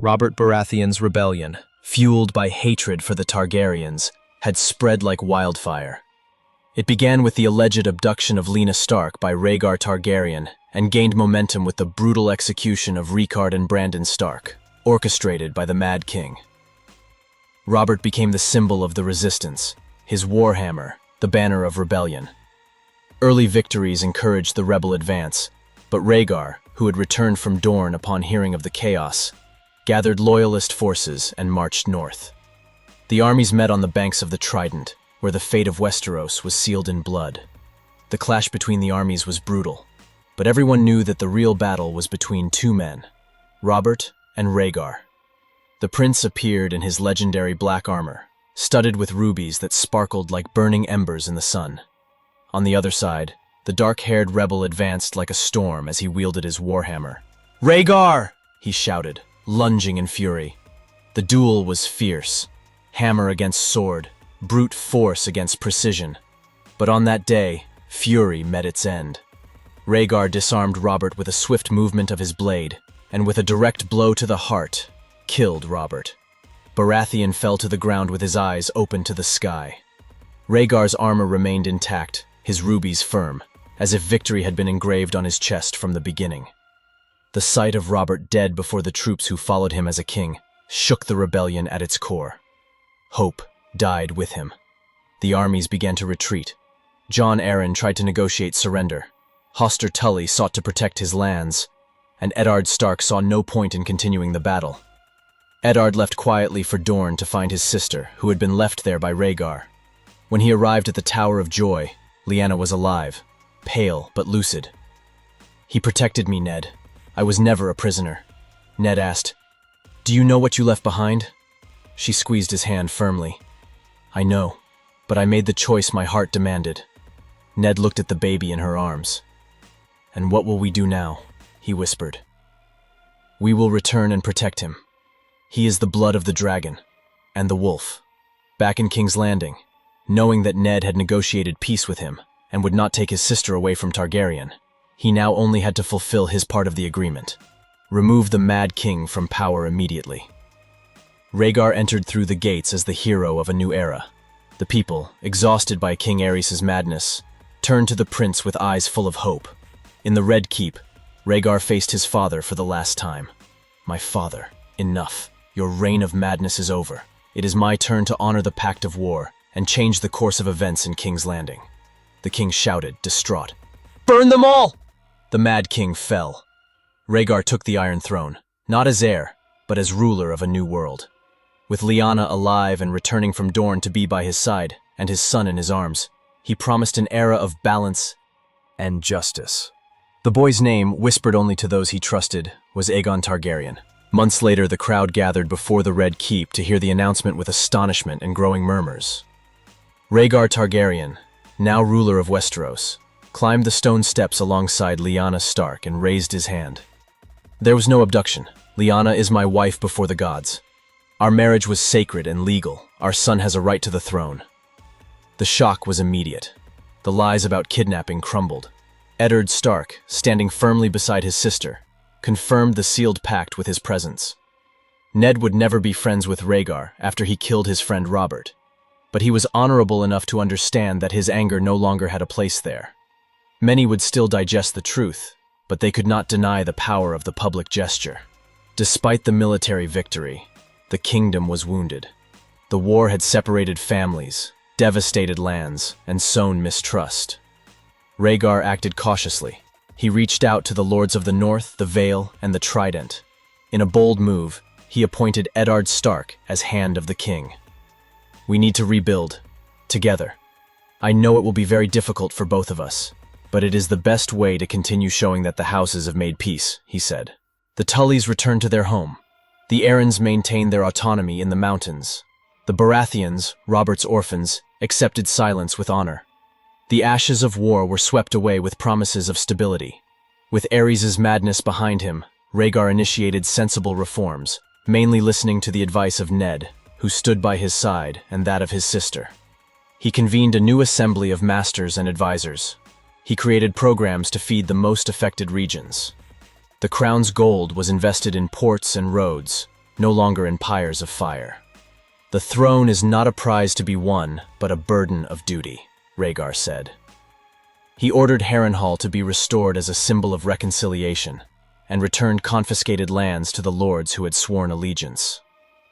Robert Baratheon's rebellion, fueled by hatred for the Targaryens, had spread like wildfire. It began with the alleged abduction of Lena Stark by Rhaegar Targaryen and gained momentum with the brutal execution of Rhaegar and Brandon Stark, orchestrated by the Mad King. Robert became the symbol of the resistance, his warhammer, the banner of rebellion. Early victories encouraged the rebel advance, but Rhaegar, who had returned from Dorne upon hearing of the chaos, gathered loyalist forces and marched north. The armies met on the banks of the Trident, where the fate of Westeros was sealed in blood. The clash between the armies was brutal, but everyone knew that the real battle was between two men, Robert and Rhaegar. The prince appeared in his legendary black armor, studded with rubies that sparkled like burning embers in the sun. On the other side, the dark-haired rebel advanced like a storm as he wielded his warhammer. "Rhaegar!" he shouted, lunging in fury. The duel was fierce, hammer against sword, brute force against precision. But on that day, fury met its end. Rhaegar disarmed Robert with a swift movement of his blade, and with a direct blow to the heart, killed Robert. Baratheon fell to the ground with his eyes open to the sky. Rhaegar's armor remained intact, his rubies firm, as if victory had been engraved on his chest from the beginning. The sight of Robert dead before the troops who followed him as a king shook the rebellion at its core. Hope died with him. The armies began to retreat. Jon Arryn tried to negotiate surrender. Hoster Tully sought to protect his lands, and Eddard Stark saw no point in continuing the battle. Eddard left quietly for Dorne to find his sister, who had been left there by Rhaegar. When he arrived at the Tower of Joy, Lyanna was alive, pale but lucid. "He protected me, Ned. I was never a prisoner." Ned asked, "Do you know what you left behind?" She squeezed his hand firmly. "I know, but I made the choice my heart demanded." Ned looked at the baby in her arms. "And what will we do now?" he whispered. "We will return and protect him. He is the blood of the dragon and the wolf." Back in King's Landing, knowing that Ned had negotiated peace with him and would not take his sister away from Targaryen, he now only had to fulfill his part of the agreement: remove the Mad King from power immediately. Rhaegar entered through the gates as the hero of a new era. The people, exhausted by King Aerys' madness, turned to the prince with eyes full of hope. In the Red Keep, Rhaegar faced his father for the last time. "My father, enough. Your reign of madness is over. It is my turn to honor the Pact of War and change the course of events in King's Landing." The king shouted, distraught, "Burn them all!" The Mad King fell. Rhaegar took the Iron Throne, not as heir, but as ruler of a new world. With Lyanna alive and returning from Dorne to be by his side, and his son in his arms, he promised an era of balance and justice. The boy's name, whispered only to those he trusted, was Aegon Targaryen. Months later, the crowd gathered before the Red Keep to hear the announcement with astonishment and growing murmurs. Rhaegar Targaryen, now ruler of Westeros, climbed the stone steps alongside Lyanna Stark and raised his hand. "There was no abduction. Lyanna is my wife before the gods. Our marriage was sacred and legal. Our son has a right to the throne." The shock was immediate. The lies about kidnapping crumbled. Eddard Stark, standing firmly beside his sister, confirmed the sealed pact with his presence. Ned would never be friends with Rhaegar after he killed his friend Robert, but he was honorable enough to understand that his anger no longer had a place there. Many would still digest the truth, but they could not deny the power of the public gesture. Despite the military victory, the kingdom was wounded. The war had separated families, devastated lands, and sown mistrust. Rhaegar acted cautiously. He reached out to the lords of the North, the Vale, and the Trident. In a bold move, he appointed Eddard Stark as Hand of the King. "We need to rebuild, together. I know it will be very difficult for both of us, but it is the best way to continue showing that the houses have made peace," he said. The Tullys returned to their home. The Arryns maintained their autonomy in the mountains. The Baratheons, Robert's orphans, accepted silence with honor. The ashes of war were swept away with promises of stability. With Aerys' madness behind him, Rhaegar initiated sensible reforms, mainly listening to the advice of Ned, who stood by his side, and that of his sister. He convened a new assembly of masters and advisors. He created programs to feed the most affected regions. The crown's gold was invested in ports and roads, no longer in pyres of fire. "The throne is not a prize to be won, but a burden of duty," Rhaegar said. He ordered Harrenhal to be restored as a symbol of reconciliation, and returned confiscated lands to the lords who had sworn allegiance.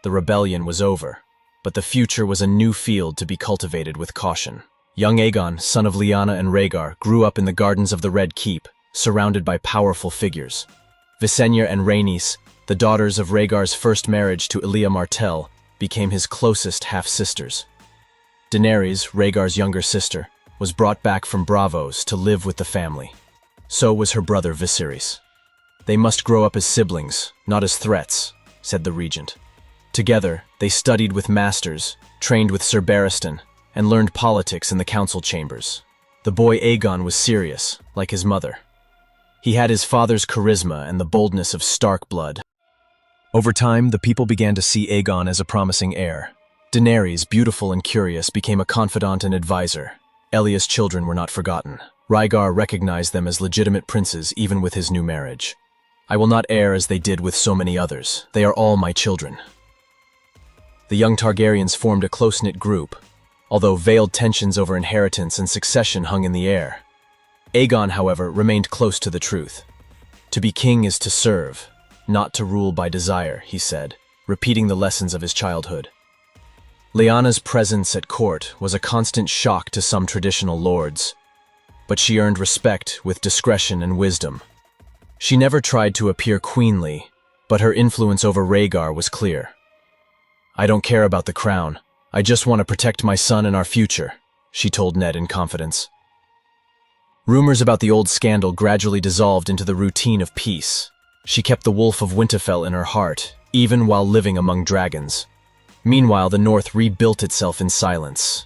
The rebellion was over, but the future was a new field to be cultivated with caution. Young Aegon, son of Lyanna and Rhaegar, grew up in the gardens of the Red Keep, surrounded by powerful figures. Visenya and Rhaenys, the daughters of Rhaegar's first marriage to Elia Martell, became his closest half-sisters. Daenerys, Rhaegar's younger sister, was brought back from Braavos to live with the family. So was her brother Viserys. "They must grow up as siblings, not as threats," said the regent. Together, they studied with masters, trained with Sir Barristan, and learned politics in the council chambers. The boy Aegon was serious, like his mother. He had his father's charisma and the boldness of Stark blood. Over time, the people began to see Aegon as a promising heir. Daenerys, beautiful and curious, became a confidant and advisor. Elia's children were not forgotten. Rhaegar recognized them as legitimate princes even with his new marriage. "I will not err as they did with so many others. They are all my children." The young Targaryens formed a close-knit group, although veiled tensions over inheritance and succession hung in the air. Aegon, however, remained close to the truth. "To be king is to serve, not to rule by desire," he said, repeating the lessons of his childhood. Lyanna's presence at court was a constant shock to some traditional lords, but she earned respect with discretion and wisdom. She never tried to appear queenly, but her influence over Rhaegar was clear. "I don't care about the crown. I just want to protect my son and our future," she told Ned in confidence. Rumors about the old scandal gradually dissolved into the routine of peace. She kept the Wolf of Winterfell in her heart, even while living among dragons. Meanwhile, the North rebuilt itself in silence.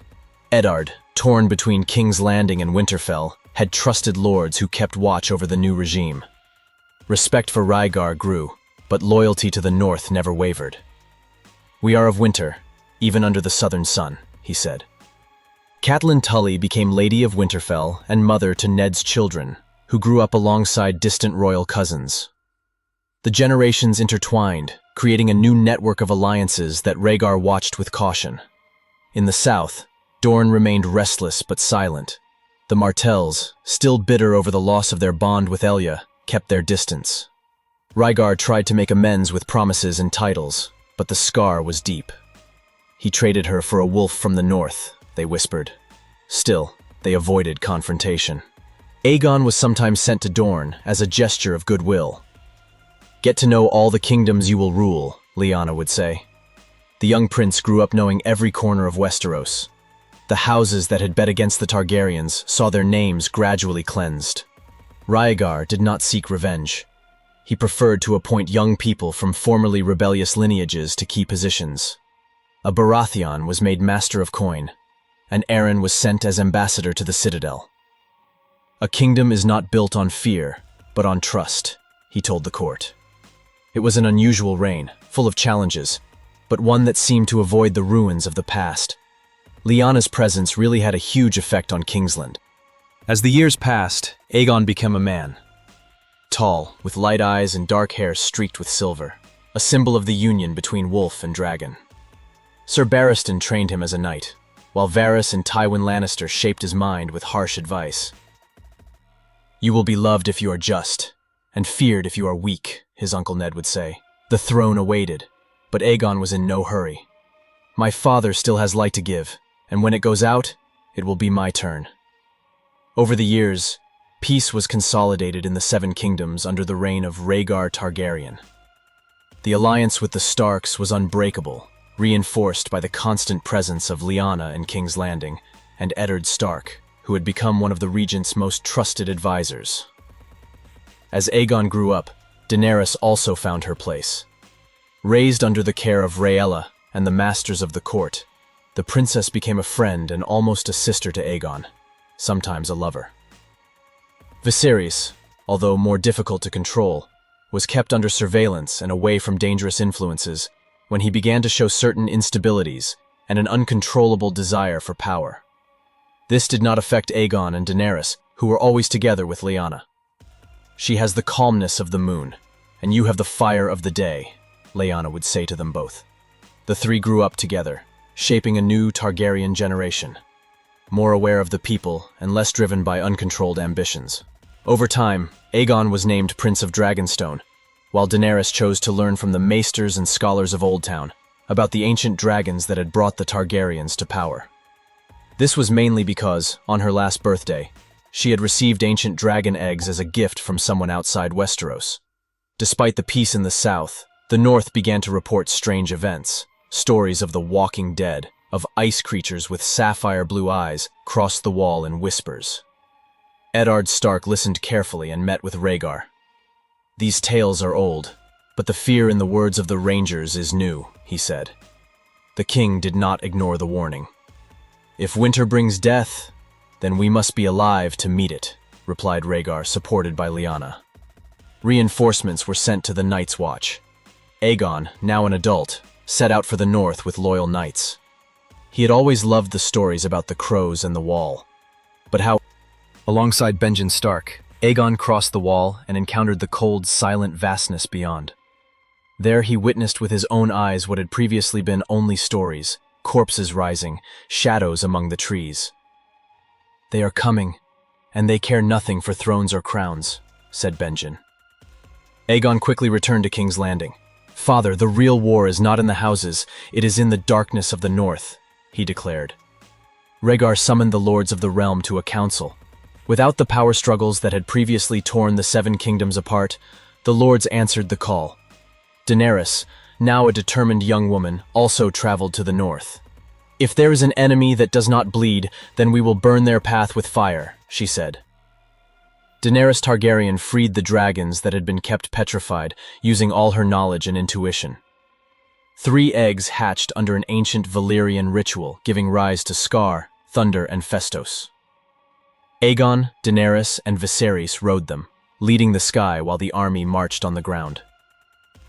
Eddard, torn between King's Landing and Winterfell, had trusted lords who kept watch over the new regime. Respect for Rhaegar grew, but loyalty to the North never wavered. "We are of winter, even under the southern sun," he said. Catelyn Tully became Lady of Winterfell and mother to Ned's children, who grew up alongside distant royal cousins. The generations intertwined, creating a new network of alliances that Rhaegar watched with caution. In the south, Dorne remained restless but silent. The Martells, still bitter over the loss of their bond with Elia, kept their distance. Rhaegar tried to make amends with promises and titles, but the scar was deep. "He traded her for a wolf from the north," they whispered. Still, they avoided confrontation. Aegon was sometimes sent to Dorne as a gesture of goodwill. "Get to know all the kingdoms you will rule," Lyanna would say. The young prince grew up knowing every corner of Westeros. The houses that had bet against the Targaryens saw their names gradually cleansed. Rhaegar did not seek revenge. He preferred to appoint young people from formerly rebellious lineages to key positions. A Baratheon was made Master of Coin, and Aeron was sent as ambassador to the Citadel. "A kingdom is not built on fear, but on trust," he told the court. It was an unusual reign, full of challenges, but one that seemed to avoid the ruins of the past. Lyanna's presence really had a huge effect on Kingsland. As the years passed, Aegon became a man. Tall, with light eyes and dark hair streaked with silver, a symbol of the union between wolf and dragon. Sir Barristan trained him as a knight, while Varys and Tywin Lannister shaped his mind with harsh advice. "You will be loved if you are just, and feared if you are weak," his Uncle Ned would say. The throne awaited, but Aegon was in no hurry. "My father still has light to give, and when it goes out, it will be my turn." Over the years, peace was consolidated in the Seven Kingdoms under the reign of Rhaegar Targaryen. The alliance with the Starks was unbreakable, reinforced by the constant presence of Lyanna in King's Landing and Eddard Stark, who had become one of the regent's most trusted advisors. As Aegon grew up, Daenerys also found her place. Raised under the care of Rhaella and the masters of the court, the princess became a friend and almost a sister to Aegon, sometimes a lover. Viserys, although more difficult to control, was kept under surveillance and away from dangerous influences when he began to show certain instabilities and an uncontrollable desire for power. This did not affect Aegon and Daenerys, who were always together with Lyanna. "She has the calmness of the moon, and you have the fire of the day," Lyanna would say to them both. The three grew up together, shaping a new Targaryen generation, more aware of the people and less driven by uncontrolled ambitions. Over time, Aegon was named Prince of Dragonstone, while Daenerys chose to learn from the maesters and scholars of Old Town about the ancient dragons that had brought the Targaryens to power. This was mainly because, on her last birthday, she had received ancient dragon eggs as a gift from someone outside Westeros. Despite the peace in the south, the north began to report strange events. Stories of the walking dead, of ice creatures with sapphire blue eyes, crossed the wall in whispers. Eddard Stark listened carefully and met with Rhaegar. These tales are old, but the fear in the words of the Rangers is new, he said. The king did not ignore the warning. If winter brings death, then we must be alive to meet it, replied Rhaegar, supported by Lyanna. Reinforcements were sent to the Night's Watch. Aegon, now an adult, set out for the north with loyal knights. He had always loved the stories about the crows and the wall. But how? Alongside Benjen Stark, Aegon crossed the wall and encountered the cold, silent vastness beyond. There he witnessed with his own eyes what had previously been only stories, corpses rising, shadows among the trees. They are coming, and they care nothing for thrones or crowns, said Benjen. Aegon quickly returned to King's Landing. Father, the real war is not in the houses, it is in the darkness of the north, he declared. Rhaegar summoned the lords of the realm to a council. Without the power struggles that had previously torn the Seven Kingdoms apart, the lords answered the call. Daenerys, now a determined young woman, also traveled to the north. If there is an enemy that does not bleed, then we will burn their path with fire, she said. Daenerys Targaryen freed the dragons that had been kept petrified, using all her knowledge and intuition. 3 eggs hatched under an ancient Valyrian ritual, giving rise to Scar, Thunder, and Festos. Aegon, Daenerys, and Viserys rode them, leading the sky while the army marched on the ground.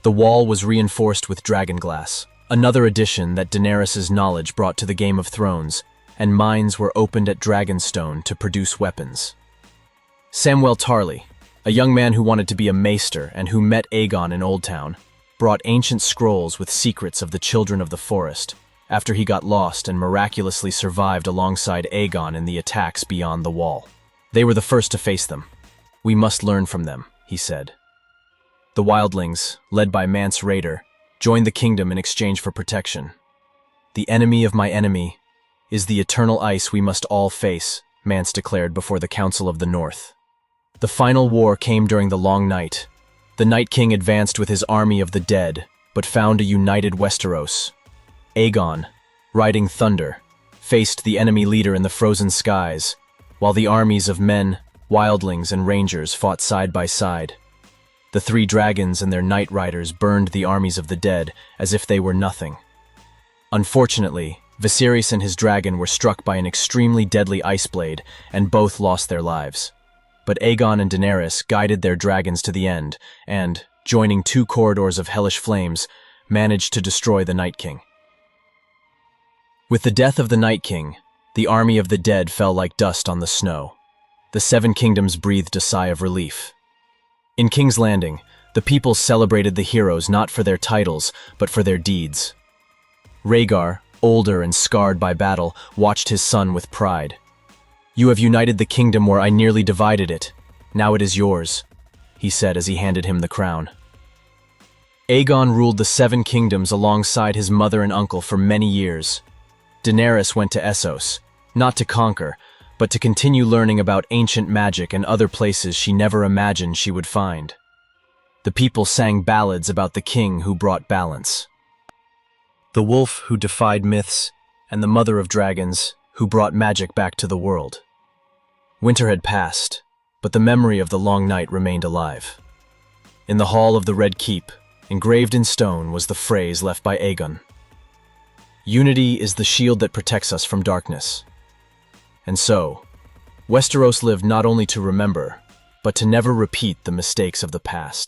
The wall was reinforced with dragonglass, another addition that Daenerys' knowledge brought to the Game of Thrones, and mines were opened at Dragonstone to produce weapons. Samwell Tarly, a young man who wanted to be a maester and who met Aegon in Old Town, brought ancient scrolls with secrets of the children of the forest, after he got lost and miraculously survived alongside Aegon in the attacks beyond the wall. They were the first to face them. We must learn from them, he said. The wildlings, led by Mance Rayder, joined the kingdom in exchange for protection. The enemy of my enemy is the eternal ice we must all face, Mance declared before the Council of the North. The final war came during the Long Night. The Night King advanced with his army of the dead, but found a united Westeros. Aegon, riding Thunder, faced the enemy leader in the frozen skies, while the armies of men, wildlings, and rangers fought side by side. The 3 dragons and their night riders burned the armies of the dead as if they were nothing. Unfortunately, Viserys and his dragon were struck by an extremely deadly ice blade, and both lost their lives. But Aegon and Daenerys guided their dragons to the end, and, joining 2 corridors of hellish flames, managed to destroy the Night King. With the death of the Night King, the army of the dead fell like dust on the snow. The 7 kingdoms breathed a sigh of relief. In King's Landing, the people celebrated the heroes not for their titles, but for their deeds. Rhaegar, older and scarred by battle, watched his son with pride. You have united the kingdom where I nearly divided it. Now it is yours, he said as he handed him the crown. Aegon ruled the 7 kingdoms alongside his mother and uncle for many years. Daenerys went to Essos, not to conquer, but to continue learning about ancient magic and other places she never imagined she would find. The people sang ballads about the king who brought balance, the wolf who defied myths, and the mother of dragons who brought magic back to the world. Winter had passed, but the memory of the long night remained alive. In the hall of the Red Keep, engraved in stone, was the phrase left by Aegon. Unity is the shield that protects us from darkness. And so, Westeros lived not only to remember, but to never repeat the mistakes of the past.